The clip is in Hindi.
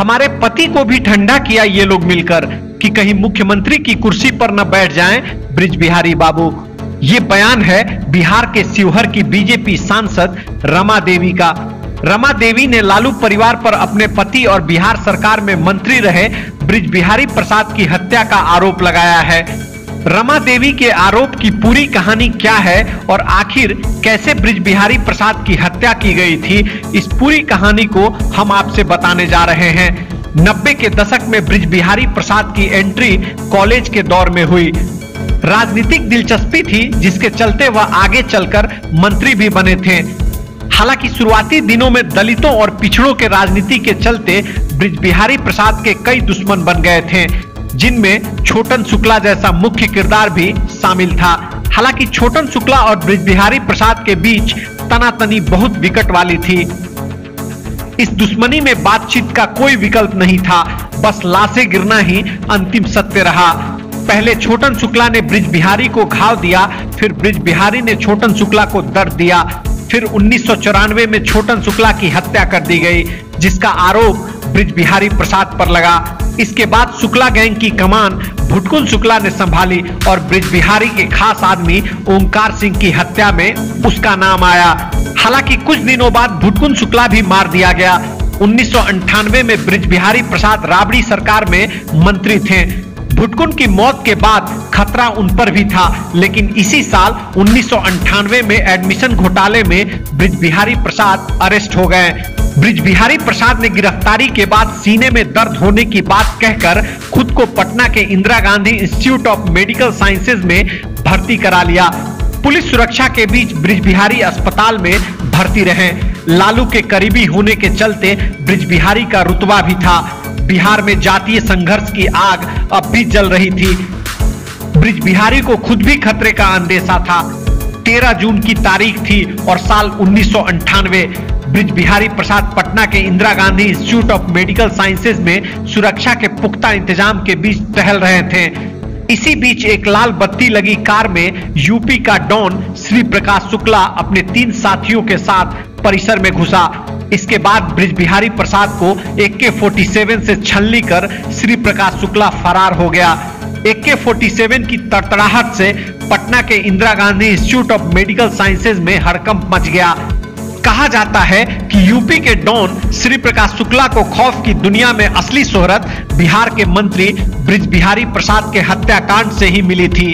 हमारे पति को भी ठंडा किया ये लोग मिलकर कि कहीं मुख्यमंत्री की कुर्सी पर न बैठ जाएं बृज बिहारी बाबू। ये बयान है बिहार के शिवहर की बीजेपी सांसद रमा देवी का। रमा देवी ने लालू परिवार पर अपने पति और बिहार सरकार में मंत्री रहे बृज बिहारी प्रसाद की हत्या का आरोप लगाया है। रमा देवी के आरोप की पूरी कहानी क्या है और आखिर कैसे बृज बिहारी प्रसाद की हत्या की गई थी, इस पूरी कहानी को हम आपसे बताने जा रहे हैं। 90 के दशक में बृज बिहारी प्रसाद की एंट्री कॉलेज के दौर में हुई। राजनीतिक दिलचस्पी थी जिसके चलते वह आगे चलकर मंत्री भी बने थे। हालांकि शुरुआती दिनों में दलितों और पिछड़ों के राजनीति के चलते बृज बिहारी प्रसाद के कई दुश्मन बन गए थे, जिनमें छोटन शुक्ला जैसा मुख्य किरदार भी शामिल था। हालांकि छोटन शुक्ला और बृज बिहारी प्रसाद के बीच तनातनी बहुत विकट वाली थी। इस दुश्मनी में बातचीत का कोई विकल्प नहीं था, बस लाशें गिरना ही अंतिम सत्य रहा। पहले छोटन शुक्ला ने बृज बिहारी को घाव दिया, फिर बृज बिहारी ने छोटन शुक्ला को दर्द दिया। फिर 1994 में छोटन शुक्ला की हत्या कर दी गई, जिसका आरोप बृज बिहारी प्रसाद पर लगा। इसके बाद शुक्ला गैंग की कमान भुटकुल शुक्ला ने संभाली और बृज बिहारी के खास आदमी ओंकार सिंह की हत्या में उसका नाम आया। हालांकि कुछ दिनों बाद भुटकुल शुक्ला भी मार दिया गया। 1998 में बृज बिहारी प्रसाद राबड़ी सरकार में मंत्री थे। भुटकुल की मौत के बाद खतरा उन पर भी था, लेकिन इसी साल 1998 में एडमिशन घोटाले में बृज बिहारी प्रसाद अरेस्ट हो गए। बृज बिहारी प्रसाद ने गिरफ्तारी के बाद सीने में दर्द होने की बात कहकर खुद को पटना के Indira Gandhi institute of medical sciences में भर्ती करा लिया। पुलिस सुरक्षा के बीच बृज बिहारी अस्पताल में भर्ती रहे। लालू के करीबी होने के चलते बृज बिहारी का रुतबा भी था। बिहार में जातीय संघर्ष की आग अब भी जल रही थी। बृज बिहारी को खुद भी खतरे का अंदेशा था। 13 जून की तारीख थी और साल 1998। बृज बिहारी प्रसाद पटना के Indira Gandhi institute of medical sciences में सुरक्षा के पुख्ता इंतजाम के बीच टहल रहे थे। इसी बीच एक लाल बत्ती लगी कार में यूपी का डॉन श्री प्रकाश शुक्ला अपने 3 साथियों के साथ परिसर में घुसा। इसके बाद बृज बिहारी प्रसाद को AK-47 से छलनी कर श्री प्रकाश शुक्ला फरार हो गया। AK-47 की तड़तड़ाहट से पटना के Indira Gandhi institute of medical sciences में हड़कंप मच गया। कहा जाता है कि यूपी के डॉन श्री प्रकाश शुक्ला को खौफ की दुनिया में असली शोहरत बिहार के मंत्री बृज बिहारी प्रसाद के हत्याकांड से ही मिली थी।